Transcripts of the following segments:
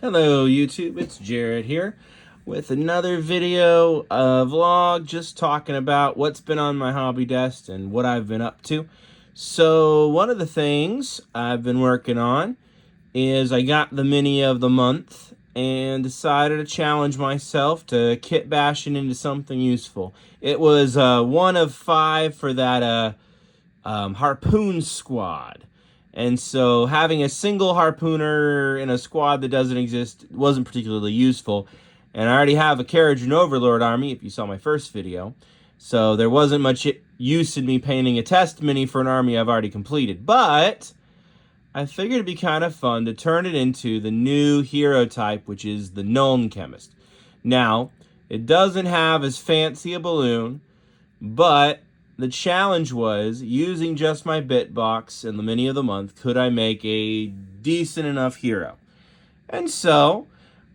Hello YouTube, it's Jared here with another video vlog just talking about what's been on my hobby desk and what I've been up to. So one of the things I've been working on is I got the mini of the month and decided to challenge myself to kit bashing into something useful. It was one of 5 for that harpoon squad. And so having a single harpooner in a squad that doesn't exist wasn't particularly useful. And I already have a Carriage and Overlord army, if you saw my first video. So there wasn't much use in me painting a test mini for an army I've already completed. But I figured it'd be kind of fun to turn it into the new hero type, which is the Gnome Chemist. Now, it doesn't have as fancy a balloon, but the challenge was, using just my bit box and the mini of the month, could I make a decent enough hero? And so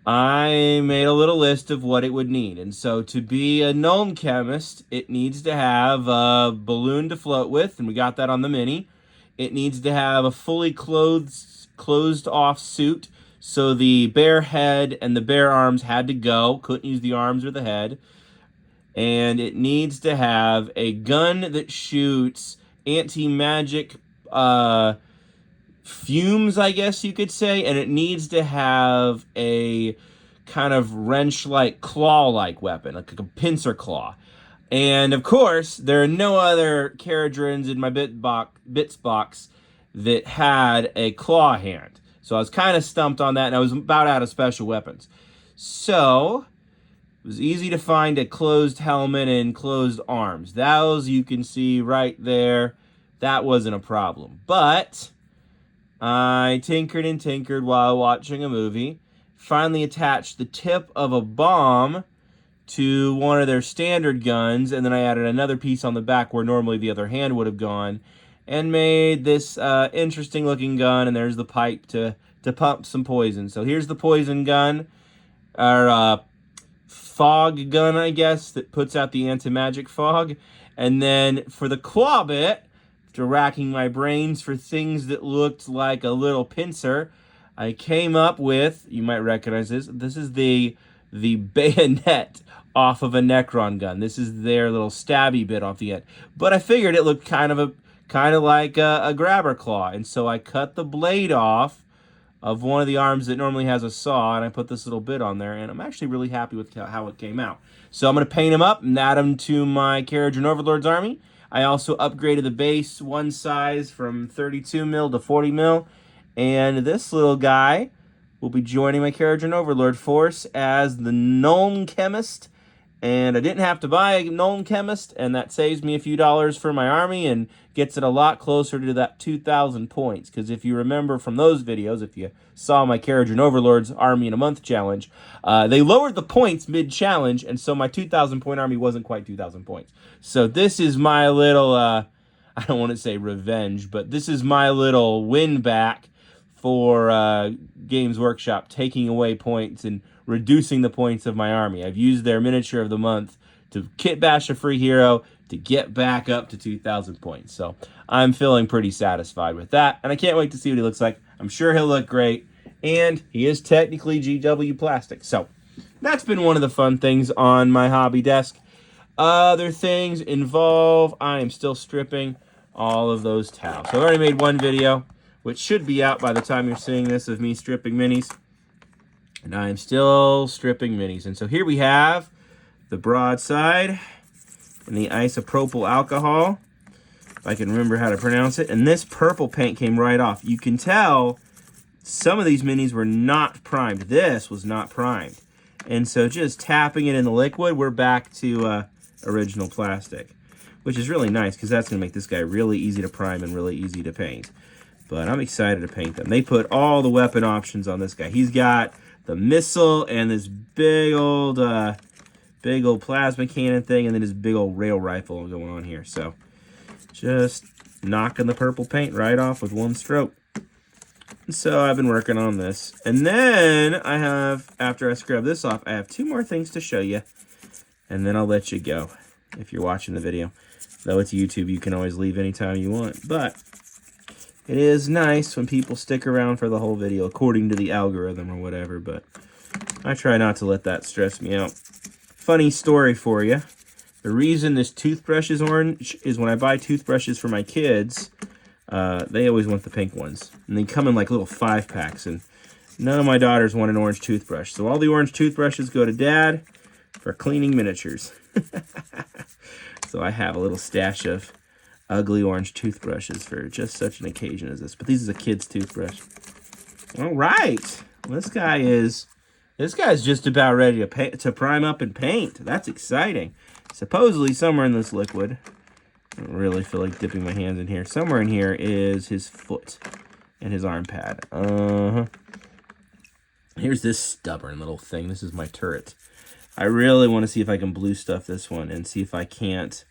I made a little list of what it would need. And so to be a gnome chemist, it needs to have a balloon to float with, and we got that on the mini. It needs to have a fully closed off suit, so the bare head and the bare arms had to go. Couldn't use the arms or the head. And it needs to have a gun that shoots anti-magic fumes, I guess you could say, and it needs to have a kind of wrench-like, claw-like weapon, like a pincer claw. And, of course, there are no other Caradrins in my bits box that had a claw hand. So I was kind of stumped on that, and I was about out of special weapons. So it was easy to find a closed helmet and closed arms. Those you can see right there. That wasn't a problem. But I tinkered and tinkered while watching a movie. Finally attached the tip of a bomb to one of their standard guns, and then I added another piece on the back where normally the other hand would have gone, and made this interesting looking gun, and there's the pipe to pump some poison. So here's the poison gun, or fog gun, I guess, that puts out the anti-magic fog. And then for the claw bit, after racking my brains for things that looked like a little pincer, I came up with, you might recognize this, this is the bayonet off of a Necron gun. This is their little stabby bit off the end. But I figured it looked kind of like a grabber claw, and so I cut the blade off of one of the arms that normally has a saw, and I put this little bit on there, and I'm actually really happy with how it came out. So I'm going to paint him up and add him to my Carriage and Overlord's army. I also upgraded the base one size from 32 mil to 40 mil, and this little guy will be joining my Carriage and Overlord force as the Gnome Chemist. And I didn't have to buy a Gnome Chemist, and that saves me a few dollars for my army and gets it a lot closer to that 2,000 points. Because if you remember from those videos, if you saw my Carriage and Overlord's Army in a Month challenge, they lowered the points mid-challenge, and so my 2,000 point army wasn't quite 2,000 points. So this is my little, I don't want to say revenge, but this is my little win back for Games Workshop taking away points and reducing the points of my army. I've used their miniature of the month to kit bash a free hero to get back up to 2,000 points. So I'm feeling pretty satisfied with that, and I can't wait to see what he looks like. I'm sure he'll look great, and he is technically GW plastic. So that's been one of the fun things on my hobby desk. Other things involve, I am still stripping all of those towels. So I've already made one video, which should be out by the time you're seeing this, of me stripping minis. And I am still stripping minis. And so here we have the broadside and the isopropyl alcohol, if I can remember how to pronounce it. And this purple paint came right off. You can tell some of these minis were not primed. This was not primed. And so just tapping it in the liquid, we're back to original plastic, which is really nice because that's going to make this guy really easy to prime and really easy to paint. But I'm excited to paint them. They put all the weapon options on this guy. He's got the missile and this big old plasma cannon thing, and then his big old rail rifle going on here. So just knocking the purple paint right off with one stroke. And so I've been working on this. And then I have, after I scrub this off, I have 2 more things to show you. And then I'll let you go if you're watching the video. Though it's YouTube, you can always leave anytime you want. But It is nice when people stick around for the whole video, according to the algorithm or whatever, but I try not to let that stress me out. Funny story for you. The reason this toothbrush is orange is when I buy toothbrushes for my kids, they always want the pink ones. And they come in like little 5-packs, and none of my daughters want an orange toothbrush. So all the orange toothbrushes go to Dad for cleaning miniatures. So I have a little stash of ugly orange toothbrushes for just such an occasion as this. But this is a kid's toothbrush. All right. Well, this guy's just about ready to prime up and paint. That's exciting. Supposedly somewhere in this liquid, I don't really feel like dipping my hands in here. Somewhere in here is his foot and his arm pad. Here's this stubborn little thing. This is my turret. I really want to see if I can blue stuff this one and see if I can't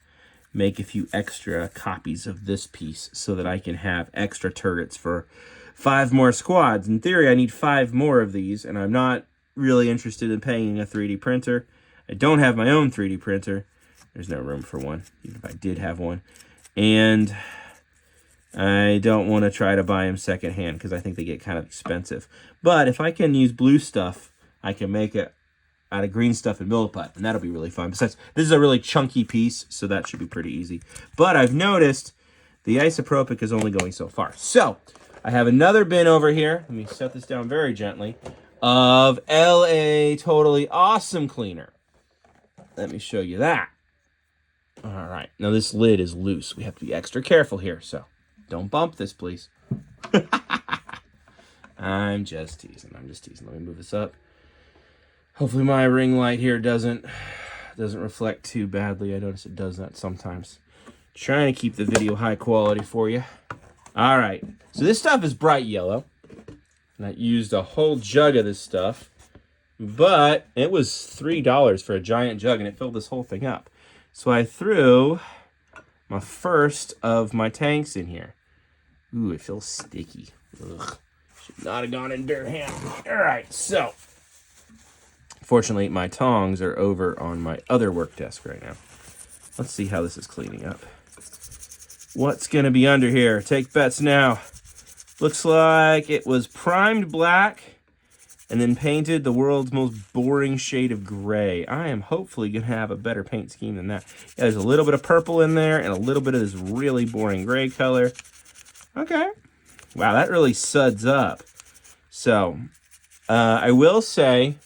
make a few extra copies of this piece so that I can have extra turrets for 5 more squads. In theory, I need 5 more of these, and I'm not really interested in paying a 3D printer. I don't have my own 3D printer. There's no room for one, even if I did have one. And I don't want to try to buy them secondhand because I think they get kind of expensive. But if I can use blue stuff, I can make it out of green stuff and Milliput, and that'll be really fun. Besides, this is a really chunky piece, so that should be pretty easy. But I've noticed the isopropic is only going so far. So I have another bin over here. Let me set this down very gently. Of LA Totally Awesome Cleaner. Let me show you that. All right. Now this lid is loose. We have to be extra careful here, so don't bump this, please. I'm just teasing. Let me move this up. Hopefully my ring light here doesn't reflect too badly. I notice it does that sometimes. Trying to keep the video high quality for you. All right. So this stuff is bright yellow. And I used a whole jug of this stuff. But it was $3 for a giant jug, and it filled this whole thing up. So I threw my first of my tanks in here. Ooh, it feels sticky. Ugh. Should not have gone in bare hand. All right, so fortunately, my tongs are over on my other work desk right now. Let's see how this is cleaning up. What's going to be under here? Take bets now. Looks like it was primed black and then painted the world's most boring shade of gray. I am hopefully going to have a better paint scheme than that. Yeah, there's a little bit of purple in there and a little bit of this really boring gray color. Okay. Wow, that really suds up. So, I will say,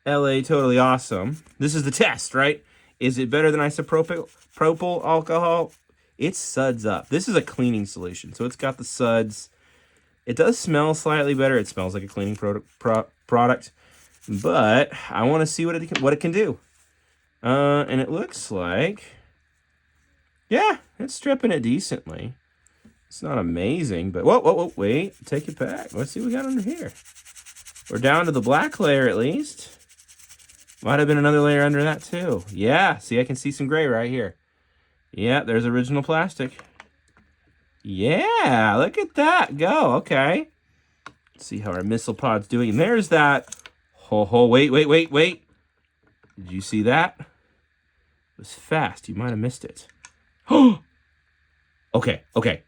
LA Totally Awesome. This is the test, right? Is it better than isopropyl alcohol? It suds up. This is a cleaning solution, so it's got the suds. It does smell slightly better. It smells like a cleaning product, but I want to see what it can do. And it looks like, yeah, it's stripping it decently. It's not amazing, but whoa, wait, take it back. Let's see what we got under here. We're down to the black layer at least. Might have been another layer under that too. Yeah, see, I can see some gray right here. Yeah, there's original plastic. Yeah, look at that go. Okay. Let's see how our missile pod's doing. And there's that. Wait. Did you see that? It was fast. You might have missed it. Okay.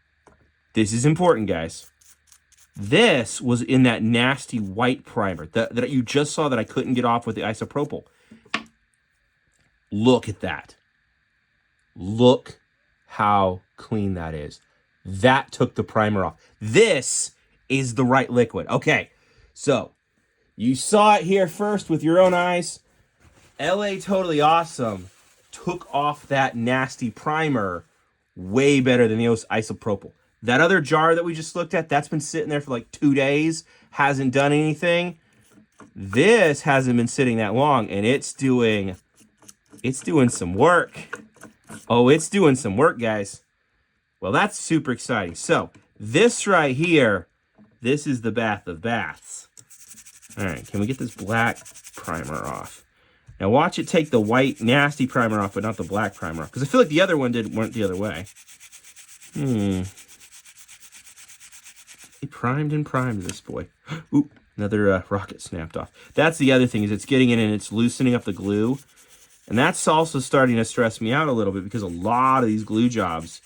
This is important, guys. This was in that nasty white primer that you just saw that I couldn't get off with the isopropyl. Look at that. Look how clean that is. That took the primer off. This is the right liquid. Okay, so you saw it here first with your own eyes. LA Totally Awesome took off that nasty primer way better than the isopropyl. That other jar that we just looked at, that's been sitting there for like 2 days, hasn't done anything. This hasn't been sitting that long, and it's doing some work. Oh, it's doing some work, guys. Well, that's super exciting. So, this right here, this is the bath of baths. All right, can we get this black primer off? Now, watch it take the white, nasty primer off, but not the black primer off. Because I feel like the other one went the other way. It primed and primed this boy. Ooh, another rocket snapped off. That's the other thing, is it's getting in and it's loosening up the glue. And that's also starting to stress me out a little bit because a lot of these glue jobs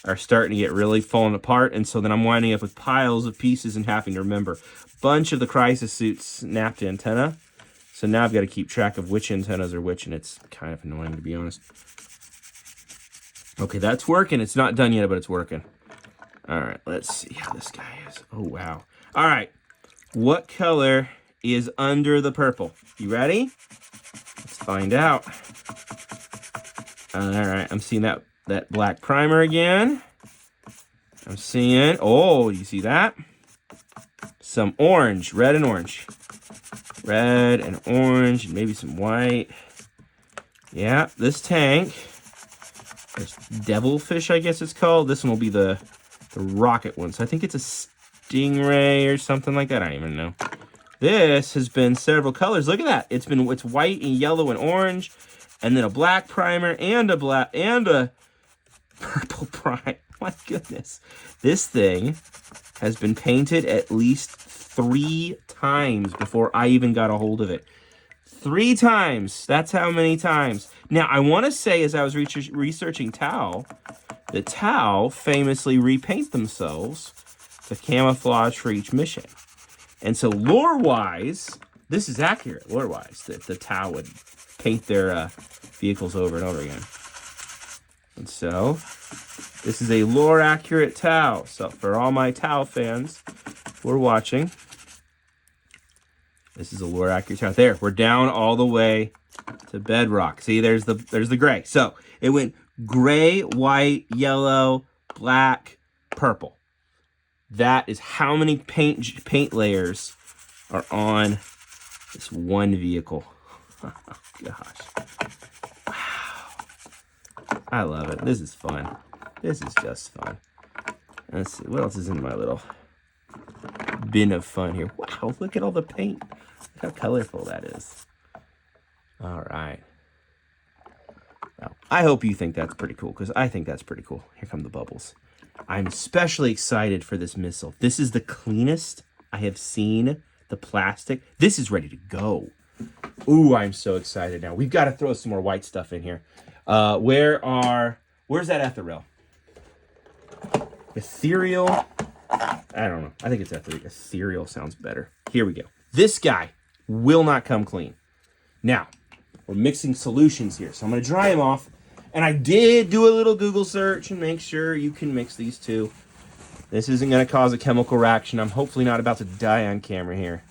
are starting to get really falling apart, and so then I'm winding up with piles of pieces and having to remember. Bunch of the crisis suits snapped antenna, so now I've got to keep track of which antennas are which, and it's kind of annoying, to be honest. Okay, that's working. It's not done yet, but it's working. All right, let's see how this guy is. Oh, wow. All right, what color is under the purple? You ready? Let's find out. All right, I'm seeing that black primer again. I'm seeing, oh, you see that? Some orange, red and orange. Red and orange, and maybe some white. Yeah, this tank, this devilfish, I guess it's called. This one will be the rocket one. So I think it's a stingray or something like that. I don't even know. This has been several colors. Look at that. It's white and yellow and orange, and then a black primer and a purple primer. My goodness. This thing has been painted at least 3 times before I even got a hold of it. 3 times. That's how many times. Now, I want to say, as I was researching Tau, that Tau famously repaint themselves to camouflage for each mission. And so, lore-wise, this is accurate, lore-wise, that the Tau would paint their vehicles over and over again. And so, this is a lore-accurate Tau. So, for all my Tau fans who are watching, this is a lore-accurate Tau. There, we're down all the way to bedrock. See, there's the gray. So, it went gray, white, yellow, black, purple. That is how many paint layers are on this one vehicle. Oh, gosh. Wow. I love it. This is fun. This is just fun. Let's see. What else is in my little bin of fun here? Wow, look at all the paint. Look how colorful that is. All right. Well, I hope you think that's pretty cool, because I think that's pretty cool. Here come the bubbles. I'm especially excited for this missile. This is the cleanest I have seen the plastic. This is ready to go. Ooh, I'm so excited now. We've got to throw some more white stuff in here. Where's that ethereal? Ethereal? I don't know. I think it's ethereal. Ethereal sounds better. Here we go. This guy will not come clean. Now, we're mixing solutions here, so I'm going to dry them off. And I did do a little Google search and make sure you can mix these two. This isn't going to cause a chemical reaction. I'm hopefully not about to die on camera here.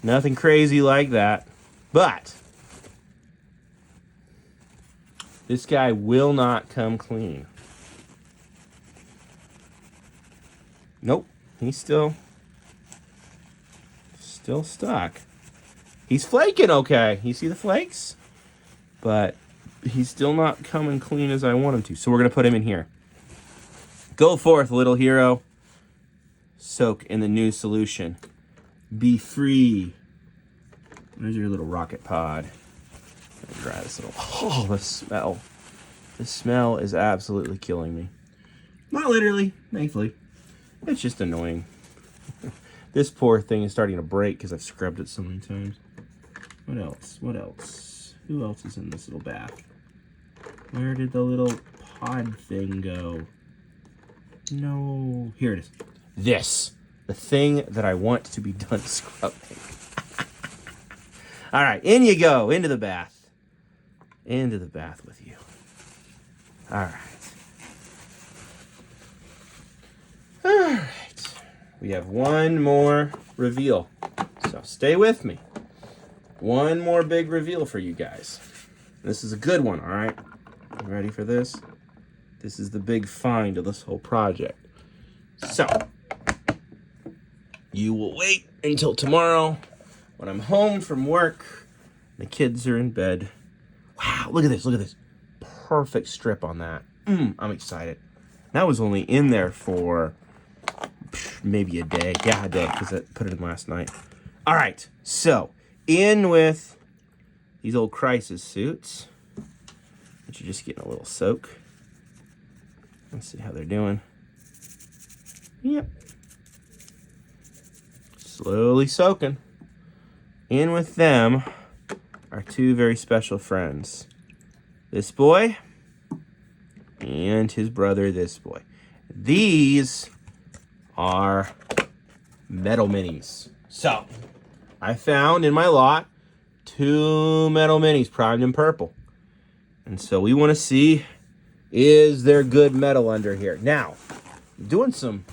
Nothing crazy like that. But this guy will not come clean. Nope. He's still stuck. He's flaking okay. You see the flakes? But he's still not coming clean as I want him to. So we're going to put him in here. Go forth, little hero. Soak in the new solution. Be free. There's your little rocket pod. Dry this little... Oh, the smell. The smell is absolutely killing me. Not literally, thankfully. It's just annoying. This poor thing is starting to break because I've scrubbed it so many times. What else? What else? Who else is in this little bath? Where did the little pod thing go? No. Here it is. This. The thing that I want to be done scrubbing. All right. In you go. Into the bath. Into the bath with you. All right. All right. We have one more reveal. So stay with me. One more big reveal for you guys. This is a good one, all right? You ready for this? This is the big find of this whole project. So, you will wait until tomorrow when I'm home from work. The kids are in bed. Wow, look at this, look at this. Perfect strip on that. I'm excited. That was only in there for maybe a day. Yeah, a day, because I put it in last night. All right, so in with these old crisis suits, which are just getting a little soak. Let's see how they're doing. Yep. Slowly soaking. In with them are two very special friends. This boy and his brother, this boy. These are metal minis. So I found in my lot 2 metal minis primed in purple. And so we want to see, is there good metal under here? Now, I'm doing some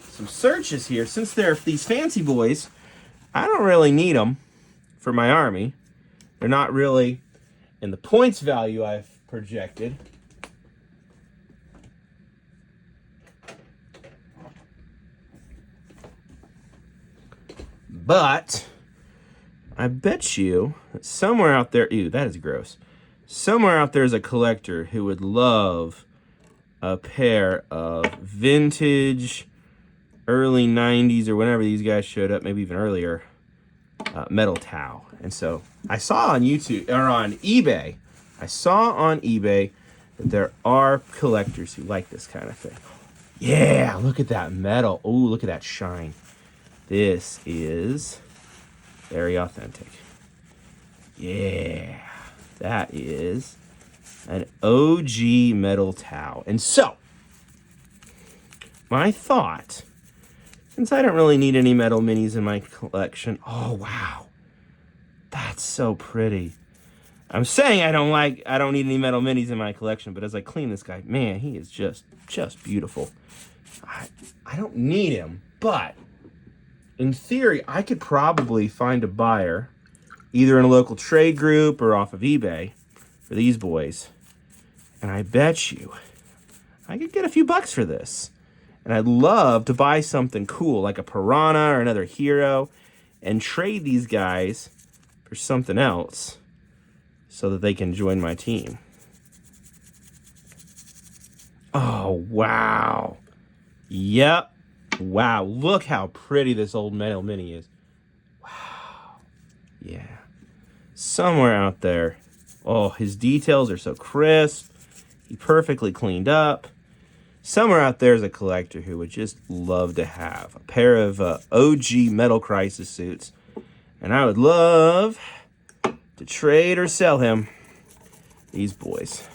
searches here. Since they're these fancy boys, I don't really need them for my army. They're not really in the points value I've projected. But I bet you that somewhere out there, ew, that is gross. Somewhere out there is a collector who would love a pair of vintage, early 90s or whenever these guys showed up, maybe even earlier, metal Tau. And so I saw on YouTube, or on eBay, that there are collectors who like this kind of thing. Yeah, look at that metal. Oh, look at that shine. This is very authentic. Yeah, that is an OG metal Tau. And so, my thought, since I don't really need any metal minis in my collection, oh wow, that's so pretty. I'm saying I don't need any metal minis in my collection, but as I clean this guy, man, he is just beautiful. I don't need him, but in theory, I could probably find a buyer, either in a local trade group or off of eBay, for these boys. And I bet you I could get a few bucks for this. And I'd love to buy something cool, like a Piranha or another Hero, and trade these guys for something else so that they can join my team. Oh, wow. Yep. Wow, look how pretty this old metal mini is. Wow. Yeah. Somewhere out there. Oh, his details are so crisp. He perfectly cleaned up. Somewhere out there is a collector who would just love to have a pair of OG Metal Crisis suits. And I would love to trade or sell him these boys.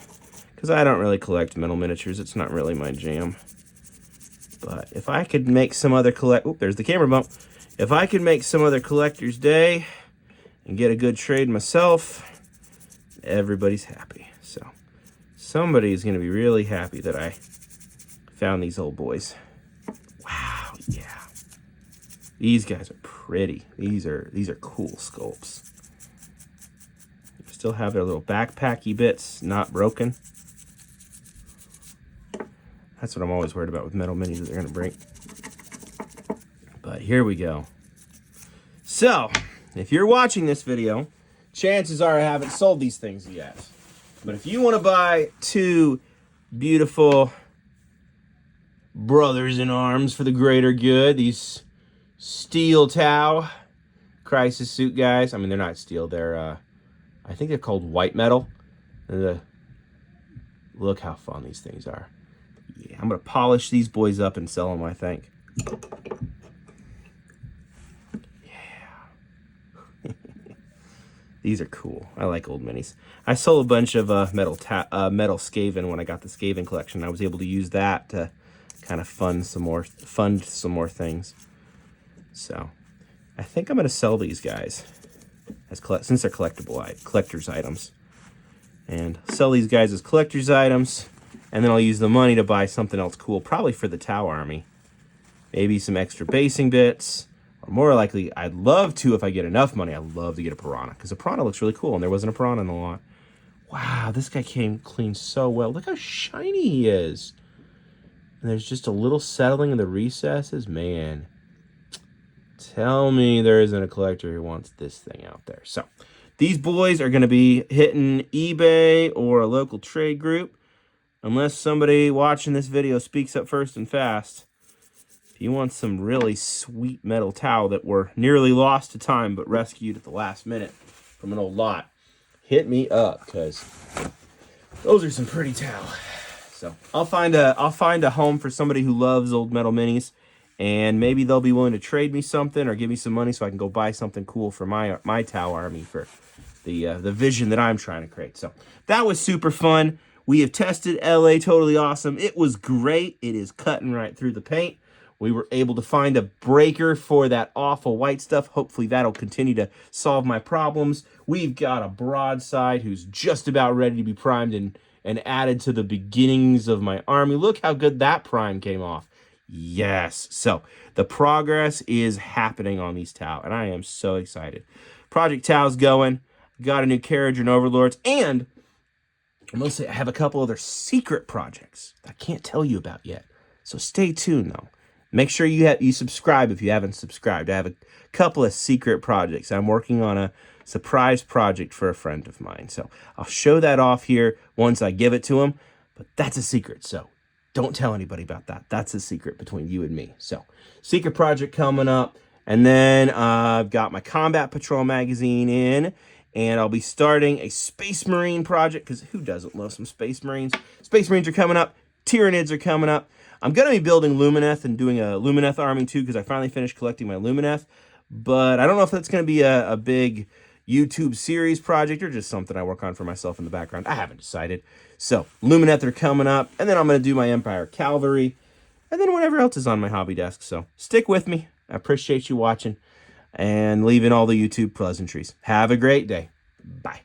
Because I don't really collect metal miniatures. It's not really my jam. But if I could make some other there's the camera bump. If I could make some other collector's day and get a good trade myself, everybody's happy. So somebody is going to be really happy that I found these old boys. Wow, yeah. These guys are pretty. These are cool sculpts. Still have their little backpacky bits not broken. That's what I'm always worried about with metal minis, that they're going to break. But here we go. So, if you're watching this video, chances are I haven't sold these things yet. But if you want to buy 2 beautiful brothers in arms for the greater good, these steel Tau crisis suit guys. I mean, they're not steel. They're, I think they're called white metal. Look how fun these things are. Yeah, I'm going to polish these boys up and sell them, I think. Yeah. These are cool. I like old minis. I sold a bunch of metal Skaven when I got the Skaven collection. I was able to use that to kind of fund some more things. So, I think I'm going to sell these guys as since they're collector's items. And sell these guys as collector's items. And then I'll use the money to buy something else cool, probably for the Tau army. Maybe some extra basing bits. Or more likely, I'd love to, if I get enough money, I'd love to get a Piranha. Because a Piranha looks really cool, and there wasn't a Piranha in the lot. Wow, this guy came clean so well. Look how shiny he is. And there's just a little settling in the recesses. Man, tell me there isn't a collector who wants this thing out there. So, these boys are going to be hitting eBay or a local trade group. Unless somebody watching this video speaks up first and fast. If you want some really sweet metal Tau that were nearly lost to time but rescued at the last minute from an old lot, hit me up, because those are some pretty Tau. So I'll find a home for somebody who loves old metal minis, and maybe they'll be willing to trade me something or give me some money so I can go buy something cool for my Tau army for the vision that I'm trying to create. So that was super fun. We have tested LA Totally Awesome. It was great. It is cutting right through the paint. We were able to find a breaker for that awful white stuff. Hopefully that'll continue to solve my problems. We've got a broadside who's just about ready to be primed and added to the beginnings of my army. Look how good that prime came off. Yes. So the progress is happening on these Tau, and I am so excited. Project Tau's going. Got a new carriage and overlords, and I must say I have a couple other secret projects I can't tell you about yet. So stay tuned, though. Make sure you subscribe if you haven't subscribed. I have a couple of secret projects. I'm working on a surprise project for a friend of mine. So I'll show that off here once I give it to him. But that's a secret, so don't tell anybody about that. That's a secret between you and me. So secret project coming up. And then I've got my Combat Patrol magazine in. And I'll be starting a Space Marine project, because who doesn't love some Space Marines? Space Marines are coming up. Tyranids are coming up. I'm going to be building Lumineth and doing a Lumineth army too, because I finally finished collecting my Lumineth. But I don't know if that's going to be a big YouTube series project or just something I work on for myself in the background. I haven't decided. So Lumineth are coming up. And then I'm going to do my Empire Cavalry. And then whatever else is on my hobby desk. So stick with me. I appreciate you watching and leaving all the YouTube pleasantries. Have a great day. Bye.